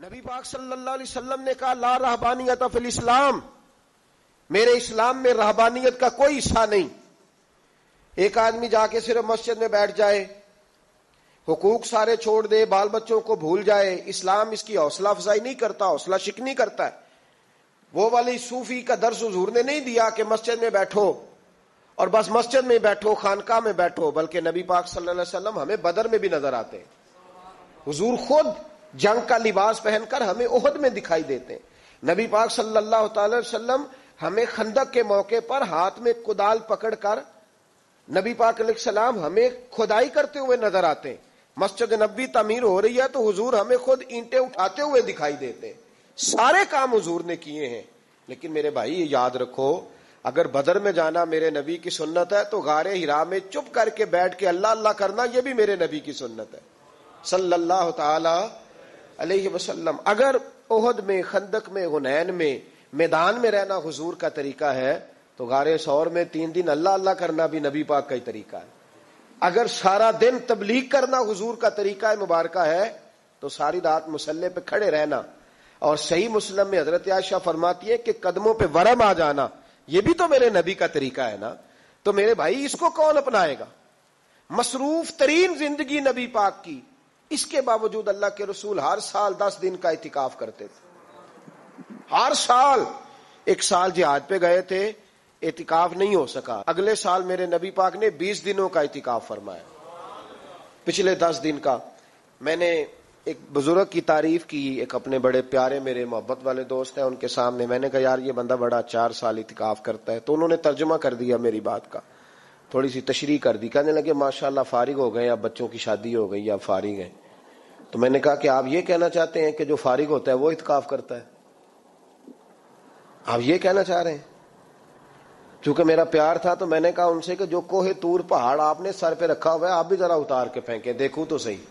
نبی پاک صلی اللہ علیہ وسلم نے کہا لا رہبانیت فی الاسلام، میرے اسلام میں رہبانیت کا کوئی حصہ نہیں. ایک آدمی جا کے صرف مسجد میں بیٹھ جائے، حقوق سارے چھوڑ دے، بال بچوں کو بھول جائے، اسلام اس کی حوصلہ افزائی نہیں کرتا، حوصلہ شکنی کرتا ہے. وہ والی صوفی کا درس حضور نے نہیں دیا کہ مسجد میں بیٹھو اور بس مسجد میں بیٹھو، خانقاہ میں بیٹھو، بلکہ نبی پاک صلی اللہ علیہ وسلم ہمیں بدر میں بھی نظر آتے ہیں. حضور خود جنگ کا لباس پہن کر ہمیں احد میں دکھائی دیتے ہیں. نبی پاک صلی اللہ تعالی وسلم ہمیں خندق کے موقع پر ہاتھ میں کدال پکڑ کر نبی پاک علیہ السلام ہمیں کھدائی کرتے ہوئے نظر آتے ہیں. مسجد نبوی تعمیر ہو رہی ہے تو حضور ہمیں خود اینٹیں اٹھاتے ہوئے دکھائی دیتے ہیں. سارے کام حضور نے کیے ہیں. لیکن میرے بھائی یہ یاد رکھو، اگر بدر میں جانا میرے نبی کی سنت ہے تو غار حرا میں چپ کر کے بیٹھ کے اللہ اللہ کرنا یہ بھی میرے نبی کی سنت ہے صلی اللہ تعالی علیہ وسلم. اگر احد میں، خندق میں، حنین میں، میدان میں رہنا حضور کا طریقہ ہے تو غار ثور میں 3 دن اللہ اللہ کرنا بھی نبی پاک کا ہی طریقہ ہے. اگر سارا دن تبلیغ کرنا حضور کا طریقہ مبارکہ ہے تو ساری رات مصلی پہ کھڑے رہنا. اور صحیح مسلم میں حضرت عائشہ فرماتی ہے کہ قدموں پہ ورم آ جانا یہ بھی تو میرے نبی کا طریقہ ہے نا. تو میرے بھائی اس کو کون اپنائے گا؟ مصروف ترین زندگی نبی پاک کی، اس کے باوجود اللہ کے رسول ہر سال 10 دن کا اعتکاف کرتے تھے. ہر سال. ایک سال جہاد پہ گئے تھے، اعتکاف نہیں ہو سکا. اگلے سال میرے نبی پاک نے 20 دنوں کا اعتکاف فرمایا، پچھلے 10 دن کا. میں نے ایک بزرگ کی تعریف کی، ایک اپنے بڑے پیارے میرے محبت والے دوست ہیں، ان کے سامنے میں نے کہا یار یہ بندہ بڑا 4 سال اعتکاف کرتا ہے. تو انہوں نے ترجمہ کر دیا میری بات کا، تھوڑی سی تشریح کر دی. کہنے لگے ماشاءاللہ فارغ ہو گئے، اب بچوں کی شادی ہو گئی، اب فارغ ہیں. تو میں نے کہا کہ آپ یہ کہنا چاہتے ہیں کہ جو فارغ ہوتا ہے وہ اعتکاف کرتا ہے؟ آپ یہ کہنا چاہ رہے ہیں؟ چونکہ میرا پیار تھا تو میں نے کہا ان سے کہ جو کوہ طور پہاڑ آپ نے سر پہ رکھا ہوا ہے آپ بھی ذرا اتار کے پھینکیں، دیکھوں تو صحیح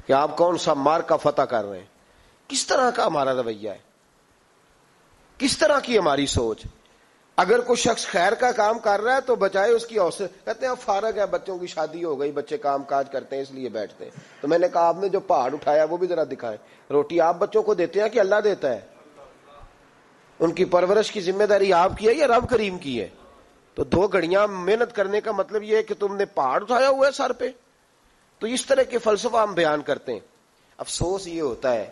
کہ آپ کون سا مار کا فتح کر رہے ہیں. کس طرح کا ہمارا رویہ ہے، کس طرح کی ہماری سوچ. اگر کوئی شخص خیر کا کام کر رہا ہے تو بجائے اس کی حوصلہ کہتے ہیں آپ فارغ ہیں، بچوں کی شادی ہو گئی، بچے کام کاج کرتے ہیں اس لیے بیٹھتے ہیں. تو میں نے کہا آپ نے جو پہاڑ اٹھایا وہ بھی ذرا دکھائیں. روٹی آپ بچوں کو دیتے ہیں کہ اللہ دیتا ہے؟ ان کی پرورش کی ذمہ داری آپ کی ہے یا رب کریم کی ہے؟ تو 2 گھڑیاں محنت کرنے کا مطلب یہ ہے کہ تم نے پہاڑ اٹھایا ہوا ہے سر پہ. تو اس طرح کے فلسفہ ہم بیان کرتے ہیں. افسوس یہ ہوتا ہے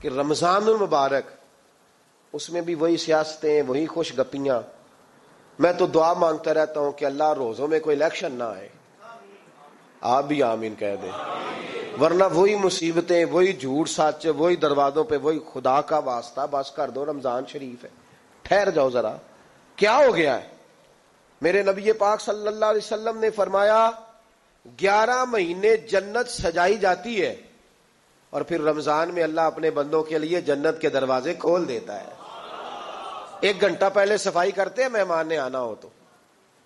کہ رمضان المبارک اس میں بھی وہی سیاستیں، وہی خوش گپیاں. میں تو دعا مانگتا رہتا ہوں کہ اللہ روزوں میں کوئی الیکشن نہ آئے. آپ بھی آمین کہہ دیں. ورنہ وہی مصیبتیں، وہی جھوٹ سچ، وہی دروازوں پہ وہی. خدا کا واسطہ بس کر دو، رمضان شریف ہے، ٹھہر جاؤ ذرا. کیا ہو گیا ہے؟ میرے نبی پاک صلی اللہ علیہ وسلم نے فرمایا 11 مہینے جنت سجائی جاتی ہے اور پھر رمضان میں اللہ اپنے بندوں کے لیے جنت کے دروازے کھول دیتا ہے. 1 گھنٹہ پہلے صفائی کرتے ہیں مہمان نے آنا ہو تو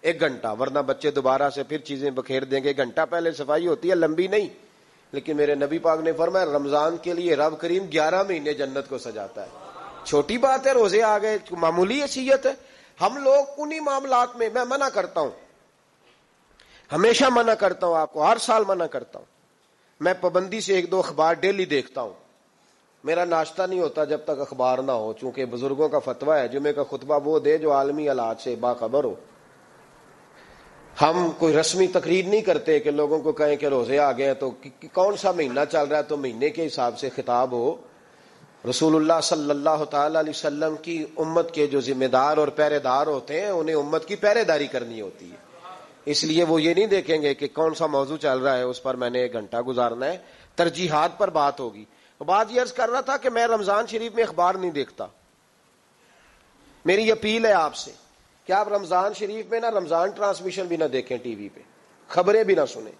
1 گھنٹہ، ورنہ بچے دوبارہ سے پھر چیزیں بکھیر دیں گے. 1 گھنٹہ پہلے صفائی ہوتی ہے، لمبی نہیں. لیکن میرے نبی پاک نے فرمایا رمضان کے لیے رب کریم 11 مہینے جنت کو سجاتا ہے. چھوٹی بات ہے، روزے آ گئے، معمولی حیثیت ہے. ہم لوگ انہی معاملات میں، میں منع کرتا ہوں، ہمیشہ منع کرتا ہوں، آپ کو ہر سال منع کرتا ہوں. میں پابندی سے 1-2 اخبار ڈیلی دیکھتا ہوں. میرا ناشتہ نہیں ہوتا جب تک اخبار نہ ہو، چونکہ بزرگوں کا فتویٰ ہے جمعے کا خطبہ وہ دے جو عالمی حالات سے باخبر ہو. ہم کوئی رسمی تقریر نہیں کرتے کہ لوگوں کو کہیں کہ روزے آ گئے تو کون سا مہینہ چل رہا ہے تو مہینے کے حساب سے خطاب ہو. رسول اللہ صلی اللہ تعالی علیہ وسلم کی امت کے جو ذمہ دار اور پہرے دار ہوتے ہیں انہیں امت کی پہرے داری کرنی ہوتی ہے. اس لیے وہ یہ نہیں دیکھیں گے کہ کون سا موضوع چل رہا ہے اس پر میں نے 1 گھنٹہ گزارنا ہے. ترجیحات پر بات ہوگی. بات یہ عرض کر رہا تھا کہ میں رمضان شریف میں اخبار نہیں دیکھتا. میری اپیل ہے آپ سے کہ آپ رمضان شریف میں نا رمضان ٹرانسمیشن بھی نہ دیکھیں، ٹی وی پہ خبریں بھی نہ سنیں.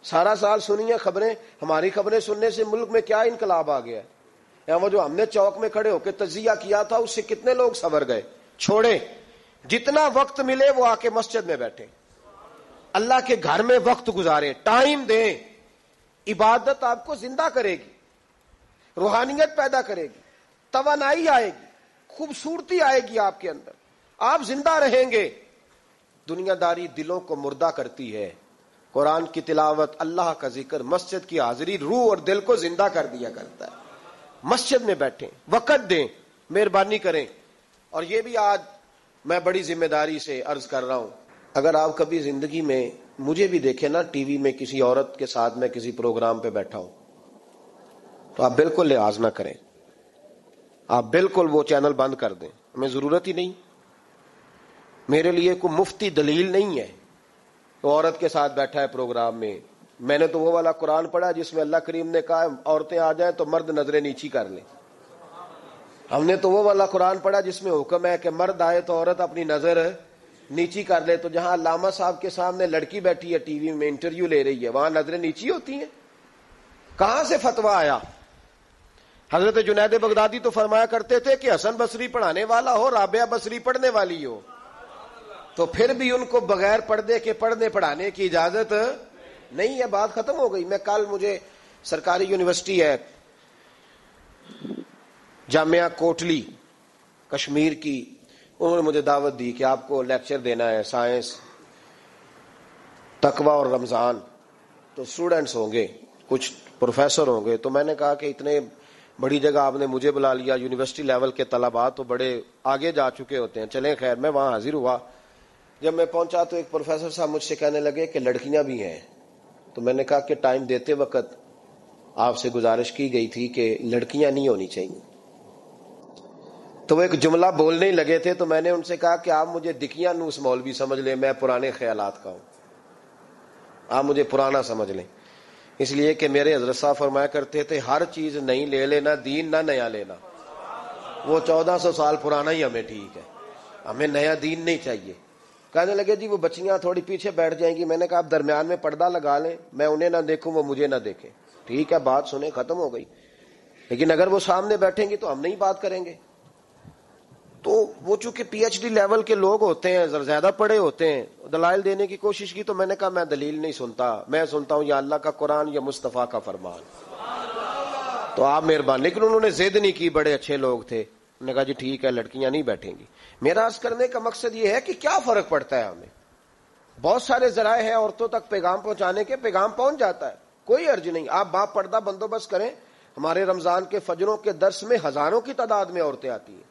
سارا سال سنی ہیں خبریں. ہماری خبریں سننے سے ملک میں کیا انقلاب آ گیا ہے. یا وہ جو ہم نے چوک میں کھڑے ہو کے تجزیہ کیا تھا اس سے کتنے لوگ سنور گئے. چھوڑیں، جتنا وقت ملے وہ آ کے مسجد میں بیٹھیں، اللہ کے گھر میں وقت گزاریں، ٹائم دیں. عبادت آپ کو زندہ کرے گی، روحانیت پیدا کرے گی، توانائی آئے گی، خوبصورتی آئے گی آپ کے اندر، آپ زندہ رہیں گے. دنیا داری دلوں کو مردہ کرتی ہے. قرآن کی تلاوت، اللہ کا ذکر، مسجد کی حاضری روح اور دل کو زندہ کر دیا کرتا ہے. مسجد میں بیٹھیں, وقت دیں, مہربانی کریں. اور یہ بھی آج میں بڑی ذمہ داری سے عرض کر رہا ہوں, اگر آپ کبھی زندگی میں مجھے بھی دیکھیں نا ٹی وی میں کسی عورت کے ساتھ میں کسی پروگرام پہ بیٹھا ہوں, تو آپ بالکل لحاظ نہ کریں, آپ بالکل وہ چینل بند کر دیں, ہمیں ضرورت ہی نہیں. میرے لیے کوئی مفتی دلیل نہیں ہے تو عورت کے ساتھ بیٹھا ہے پروگرام میں. میں نے تو وہ والا قرآن پڑھا جس میں اللہ کریم نے کہا عورتیں آ جائیں تو مرد نظریں نیچی کر لیں. ہم نے تو وہ والا قرآن پڑھا جس میں حکم ہے کہ مرد آئے تو عورت اپنی نظر نیچی کر لے. تو جہاں علامہ صاحب کے سامنے لڑکی بیٹھی ہے ٹی وی میں انٹرویو لے رہی ہے, وہاں نظریں نیچی ہوتی ہیں؟ کہاں سے فتویٰ آیا؟ حضرت جنید بغدادی تو فرمایا کرتے تھے کہ حسن بصری پڑھانے والا ہو, رابعہ بصری پڑھنے والی ہو, تو پھر بھی ان کو بغیر پردے کے پڑھنے پڑھانے کی اجازت نہیں ہے. بات ختم ہو گئی. میں کل, مجھے سرکاری یونیورسٹی ہے جامعہ کوٹلی کشمیر کی, انہوں نے مجھے دعوت دی کہ آپ کو لیکچر دینا ہے سائنس, تقوی اور رمضان. تو اسٹوڈنٹس ہوں گے, کچھ پروفیسر ہوں گے. تو میں نے کہا کہ اتنے بڑی جگہ آپ نے مجھے بلا لیا, یونیورسٹی لیول کے طلباء تو بڑے آگے جا چکے ہوتے ہیں. چلیں خیر, میں وہاں حاضر ہوا. جب میں پہنچا تو ایک پروفیسر صاحب مجھ سے کہنے لگے کہ لڑکیاں بھی ہیں. تو میں نے کہا کہ ٹائم دیتے وقت آپ سے گزارش کی گئی تھی کہ لڑکیاں نہیں ہونی چاہیے. تو وہ ایک جملہ بولنے ہی لگے تھے, تو میں نے ان سے کہا کہ آپ مجھے دکھیاں نوس مولوی سمجھ لیں, میں پرانے خیالات کا ہوں, آپ مجھے پرانا سمجھ لیں. اس لیے کہ میرے حضرت صاحب فرمایا کرتے تھے ہر چیز نہیں لے لینا, دین نہ نیا لینا. وہ 1400 سال پرانا ہی ہمیں ٹھیک ہے, ہمیں نیا دین نہیں چاہیے. کہنے لگے جی وہ بچیاں تھوڑی پیچھے بیٹھ جائیں گی. میں نے کہا آپ درمیان میں پردہ لگا لیں, میں انہیں نہ دیکھوں وہ مجھے نہ دیکھیں. ٹھیک ہے, بات سنیں, ختم ہو گئی. لیکن اگر وہ سامنے بیٹھیں گی تو ہم نہیں بات کریں گے. تو وہ چونکہ پی ایچ ڈی لیول کے لوگ ہوتے ہیں, زیادہ پڑھے ہوتے ہیں, دلائل دینے کی کوشش کی. تو میں نے کہا میں دلیل نہیں سنتا, میں سنتا ہوں یا اللہ کا قرآن یا مصطفیٰ کا فرمان. تو آپ مہربان. لیکن انہوں نے ضد نہیں کی, بڑے اچھے لوگ تھے. انہوں نے کہا جی ٹھیک ہے, لڑکیاں نہیں بیٹھیں گی. میرا عرض کرنے کا مقصد یہ ہے کہ کیا فرق پڑتا ہے ہمیں. بہت سارے ذرائع ہیں عورتوں تک پیغام پہنچانے کے, پیغام پہنچ جاتا ہے, کوئی حرج نہیں. آپ باپ پردہ بندوبست کریں. ہمارے رمضان کے فجروں کے درس میں ہزاروں کی تعداد میں عورتیں آتی ہیں,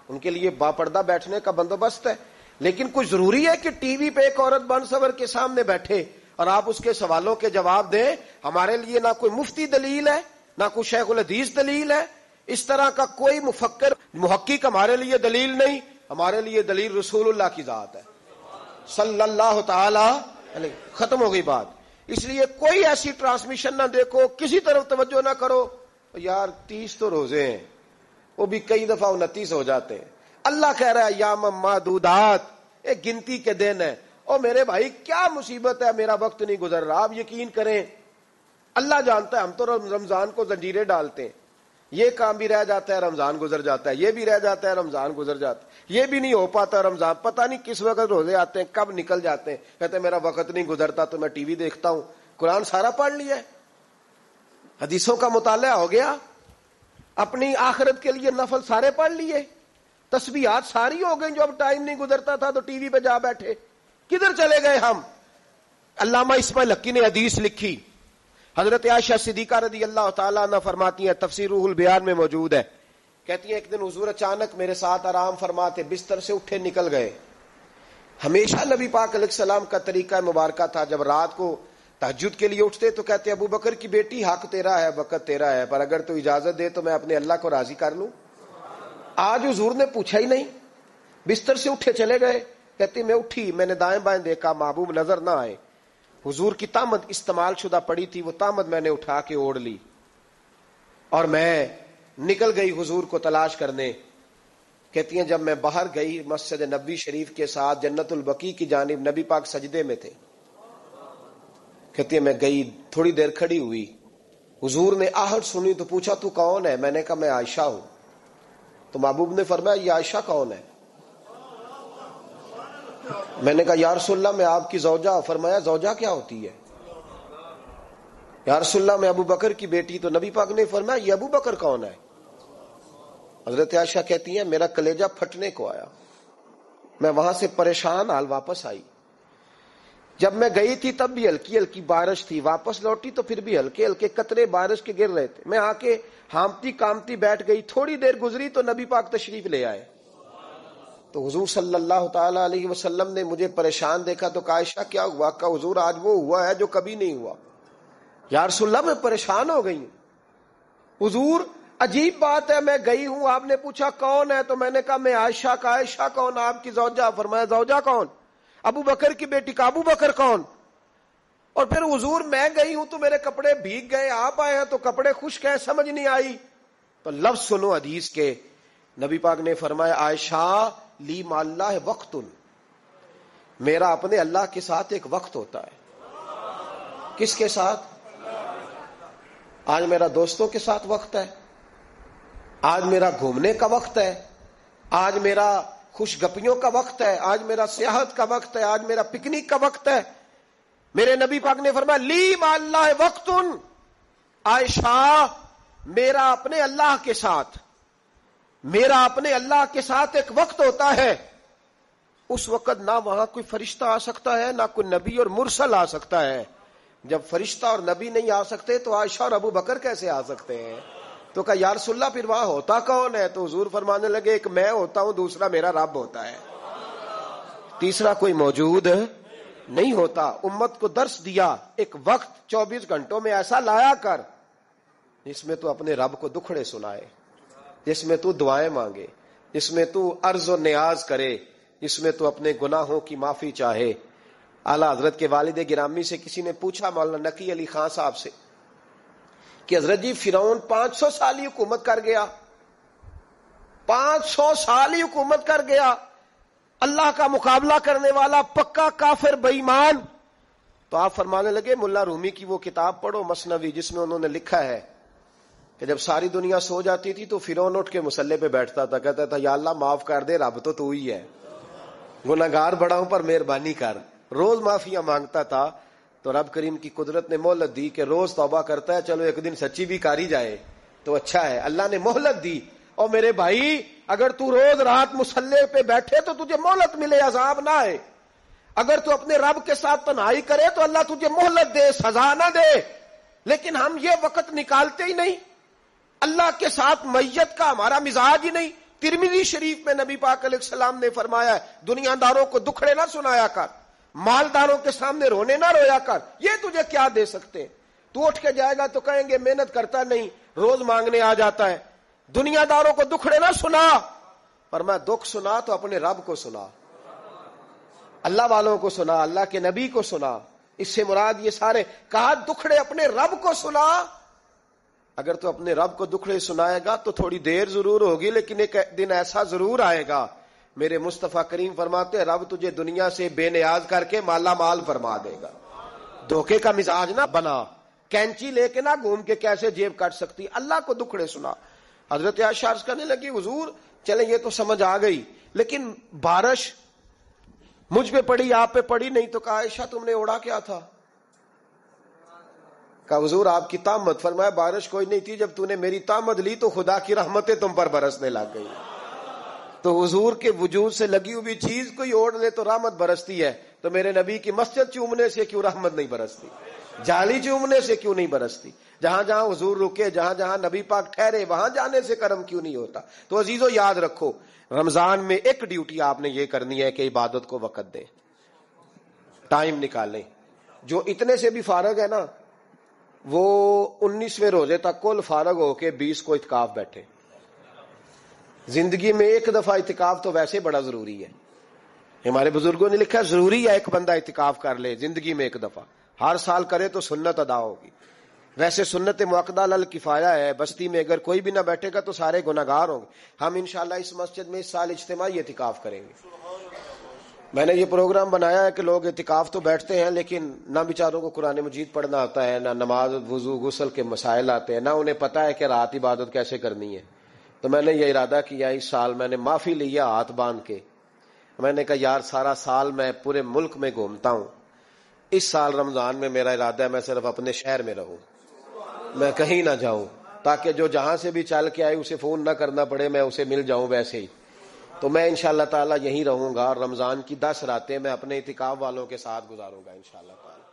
ان کے لیے باپردہ بیٹھنے کا بندوبست ہے. لیکن کچھ ضروری ہے کہ ٹی وی پہ ایک عورت بن سور کے سامنے بیٹھے اور آپ اس کے سوالوں کے جواب دیں؟ ہمارے لیے نہ کوئی مفتی دلیل ہے, نہ کوئی شیخ الحدیث دلیل ہے. اس طرح کا کوئی مفکر محقق ہمارے لیے دلیل نہیں. ہمارے لیے دلیل رسول اللہ کی ذات ہے صلی اللہ تعالی علیہ. ختم ہو گئی بات. اس لیے کوئی ایسی ٹرانسمیشن نہ دیکھو, کسی طرف توجہ نہ کرو. یار 30 تو روزے ہیں, وہ بھی کئی دفعہ 29 ہو جاتے ہیں. اللہ کہہ رہا ہے ایام معدودات, ایک گنتی کے دن ہے. او میرے بھائی کیا مصیبت ہے, میرا وقت نہیں گزر رہا. آپ یقین کریں اللہ جانتا ہے, ہم تو رمضان کو زنجیریں ڈالتے ہیں. یہ کام بھی رہ جاتا ہے, رمضان گزر جاتا ہے, یہ بھی رہ جاتا ہے, رمضان گزر جاتا ہے, یہ بھی نہیں ہو پاتا رمضان. پتہ نہیں کس وقت روزے آتے ہیں, کب نکل جاتے ہیں. کہتے ہیں میرا وقت نہیں گزرتا تو میں ٹی وی دیکھتا ہوں. قرآن سارا پڑھ لیا ہے, حدیثوں کا مطالعہ ہو گیا, اپنی آخرت کے لیے نفل سارے پڑھ لیے, تسبیحات ساری ہو گئی. جو اب ٹائم نہیں گزرتا تھا تو ٹی وی پہ جا بیٹھے. کدھر چلے گئے ہم؟ علامہ اسماعیل حقی نے حدیث لکھی, حضرت عائشہ صدیقہ رضی اللہ تعالیٰ عنہ فرماتی ہیں, تفسیر روح البیان میں موجود ہے. کہتی ہیں ایک دن حضور اچانک میرے ساتھ آرام فرماتے, بستر سے اٹھے نکل گئے. ہمیشہ نبی پاک علیہ السلام کا طریقہ مبارکہ تھا, جب رات کو تہجد کے لیے اٹھتے تو کہتے ابو بکر کی بیٹی حق تیرا ہے, وقت تیرا ہے, پر اگر تو اجازت دے تو میں اپنے اللہ کو راضی کر لوں. آج حضور نے پوچھا ہی نہیں, بستر سے اٹھے چلے گئے. کہتی میں اٹھی, میں نے دائیں بائیں دیکھا, محبوب نظر نہ آئے. حضور کی تامد استعمال شدہ پڑی تھی, وہ تامد میں نے اٹھا کے اوڑھ لی اور میں نکل گئی حضور کو تلاش کرنے. کہتی ہیں جب میں باہر گئی مسجد نبوی شریف کے ساتھ جنت البقیع کی جانب, نبی پاک سجدے میں تھے. کہتی ہے میں گئی, تھوڑی دیر کھڑی ہوئی, حضور نے آہٹ سنی تو پوچھا تو کون ہے؟ میں نے کہا میں عائشہ ہوں. تو محبوب نے فرمایا یہ عائشہ کون ہے؟ میں نے کہا یا رسول اللہ میں آپ کی زوجہ. فرمایا زوجہ کیا ہوتی ہے؟ یا رسول اللہ میں ابو بکر کی بیٹی. تو نبی پاک نے فرمایا یہ ابو بکر کون ہے؟ حضرت عائشہ کہتی ہیں میرا کلیجہ پھٹنے کو آیا, میں وہاں سے پریشان حال واپس آئی. جب میں گئی تھی تب بھی ہلکی ہلکی بارش تھی، واپس لوٹی تو پھر بھی ہلکے ہلکے قطرے بارش کے گر رہے تھے. میں آ کے ہامتی کامتی بیٹھ گئی. تھوڑی دیر گزری تو نبی پاک تشریف لے آئے. تو حضور صلی اللہ تعالی علیہ وسلم نے مجھے پریشان دیکھا تو کہا عائشہ کیا ہوا؟ کہ حضور آج وہ ہوا ہے جو کبھی نہیں ہوا. یا رسول اللہ میں پریشان ہو گئی ہوں. حضور عجیب بات ہے، میں گئی ہوں، آپ نے پوچھا کون ہے تو میں نے کہا میں عائشہ. کا عائشہ کون؟ آپ کی زوجہ. فرمایا زوجہ کون؟ ابو بکر کی بیٹی. کا ابو بکر کون؟ اور پھر حضور میں گئی ہوں تو میرے کپڑے بھیگ گئے، آپ آئے ہیں تو کپڑے خشک ہیں، سمجھ نہیں آئی. تو لفظ سنو حدیث کے. نبی پاک نے فرمایا عائشہ لی مع اللہ وقت، میرا اپنے اللہ کے ساتھ ایک وقت ہوتا ہے. کس کے ساتھ؟ آج میرا دوستوں کے ساتھ وقت ہے، آج میرا گھومنے کا وقت ہے، آج میرا خوش گپیوں کا وقت ہے، آج میرا سیاحت کا وقت ہے، آج میرا پکنک کا وقت ہے. میرے نبی پاک نے فرمایا لی مع اللہ وقت، عائشہ میرا اپنے اللہ کے ساتھ، میرا اپنے اللہ کے ساتھ ایک وقت ہوتا ہے. اس وقت نہ وہاں کوئی فرشتہ آ سکتا ہے، نہ کوئی نبی اور مرسل آ سکتا ہے. جب فرشتہ اور نبی نہیں آ سکتے تو عائشہ اور ابو بکر کیسے آ سکتے ہیں؟ تو کہا یا رسول اللہ پھر وہاں ہوتا کون ہے؟ تو حضور فرمانے لگے ایک میں ہوتا ہوں، دوسرا میرا رب ہوتا ہے، تیسرا کوئی موجود نہیں ہوتا. امت کو درس دیا ایک وقت 24 گھنٹوں میں ایسا لایا کر جس میں تو اپنے رب کو دکھڑے سنائے، جس میں تو دعائیں مانگے، جس میں تو عرض و نیاز کرے، جس میں تو اپنے گناہوں کی معافی چاہے. اعلیٰ حضرت کے والد گرامی سے کسی نے پوچھا مولانا نقی علی خان صاحب سے کہ حضرت جی فرعون 500 سال ہی حکومت کر گیا، 500 سال ہی حکومت کر گیا، اللہ کا مقابلہ کرنے والا پکا کافر بے ایمان. تو آپ فرمانے لگے ملا رومی کی وہ کتاب پڑھو مثنوی، جس میں انہوں نے لکھا ہے کہ جب ساری دنیا سو جاتی تھی تو فرعون اٹھ کے مصلے پہ بیٹھتا تھا، کہتا تھا یا اللہ معاف کر دے، رب تو ہی ہے، گناہگار بڑا ہوں پر مہربانی کر. روز معافیاں مانگتا تھا تو رب کریم کی قدرت نے مہلت دی کہ روز توبہ کرتا ہے، چلو ایک دن سچی بھی کاری جائے تو اچھا ہے. اللہ نے مہلت دی. اور میرے بھائی اگر تو روز رات مصلے پہ بیٹھے تو تجھے مہلت ملے، عذاب نہ آئے. اگر تو اپنے رب کے ساتھ تنہائی کرے تو اللہ تجھے مہلت دے، سزا نہ دے. لیکن ہم یہ وقت نکالتے ہی نہیں. اللہ کے ساتھ میت کا ہمارا مزاج ہی نہیں. ترمذی شریف میں نبی پاک علیہ السلام نے فرمایا دنیا داروں کو دکھڑے نہ سنایا کر، مالداروں کے سامنے رونے نہ رویا کر. یہ تجھے کیا دے سکتے؟ تو اٹھ کے جائے گا تو کہیں گے محنت کرتا نہیں، روز مانگنے آ جاتا ہے. دنیا داروں کو دکھڑے نہ سنا، پر میں دکھ سنا تو اپنے رب کو سنا، اللہ والوں کو سنا، اللہ کے نبی کو سنا. اس سے مراد یہ سارے کہا دکھڑے اپنے رب کو سنا. اگر تو اپنے رب کو دکھڑے سنائے گا تو تھوڑی دیر ضرور ہوگی، لیکن ایک دن ایسا ضرور آئے گا. میرے مصطفیٰ کریم فرماتے ہیں رب تجھے دنیا سے بے نیاز کر کے مالا مال فرما دے گا. دھوکے کا مزاج نہ بنا، کینچی لے کے نہ گھوم کے کیسے جیب کاٹ سکتی. اللہ کو دکھڑے سنا. حضرت عائشہ عرض کرنے لگی حضور چلیں یہ تو سمجھ آ گئی، لیکن بارش مجھ پہ پڑی آپ پہ پڑی نہیں. تو کہا عائشہ تم نے اوڑا کیا تھا؟ کہا حضور آپ کی تامت. فرمایا بارش کوئی نہیں تھی، جب تو نے میری تامت لی تو خدا کی رحمتیں تم پر برسنے لگ گئی. تو حضور کے وجود سے لگی ہوئی چیز کوئی اوڑھ لے تو رحمت برستی ہے، تو میرے نبی کی مسجد چومنے سے کیوں رحمت نہیں برستی؟ جالی چومنے سے کیوں نہیں برستی؟ جہاں جہاں حضور رکے، جہاں جہاں نبی پاک ٹھہرے، وہاں جانے سے کرم کیوں نہیں ہوتا؟ تو عزیزو یاد رکھو رمضان میں ایک ڈیوٹی آپ نے یہ کرنی ہے کہ عبادت کو وقت دیں، ٹائم نکالیں. جو اتنے سے بھی فارغ ہے نا وہ 19ویں روزے تک کل فارغ ہو کے 20 کو اعتکاف بیٹھے. زندگی میں ایک دفعہ اعتکاف تو ویسے بڑا ضروری ہے. ہمارے بزرگوں نے لکھا ضروری ہے ایک بندہ اعتکاف کر لے زندگی میں ایک دفعہ، ہر سال کرے تو سنت ادا ہوگی. ویسے سنت مؤکدہ الکفایہ ہے، بستی میں اگر کوئی بھی نہ بیٹھے گا تو سارے گناہگار ہوں گے. ہم انشاءاللہ اس مسجد میں اس سال اجتماعی اعتکاف کریں گے. میں نے یہ پروگرام بنایا ہے کہ لوگ اعتکاف تو بیٹھتے ہیں لیکن نہ بیچاروں کو قرآن مجید پڑھنا آتا ہے، نہ نماز وضو غسل کے مسائل آتے ہیں، نہ انہیں پتہ ہے کہ رات عبادت کیسے کرنی ہے. تو میں نے یہ ارادہ کیا اس سال، میں نے معافی لیا ہاتھ باندھ کے. میں نے کہا یار سارا سال میں پورے ملک میں گھومتا ہوں، اس سال رمضان میں میرا ارادہ ہے میں صرف اپنے شہر میں رہوں، میں کہیں نہ جاؤں، تاکہ جو جہاں سے بھی چل کے آئے اسے فون نہ کرنا پڑے، میں اسے مل جاؤں ویسے ہی. تو میں انشاءاللہ تعالی یہیں رہوں گا، اور رمضان کی 10 راتیں میں اپنے اعتکاف والوں کے ساتھ گزاروں گا انشاءاللہ تعالی۔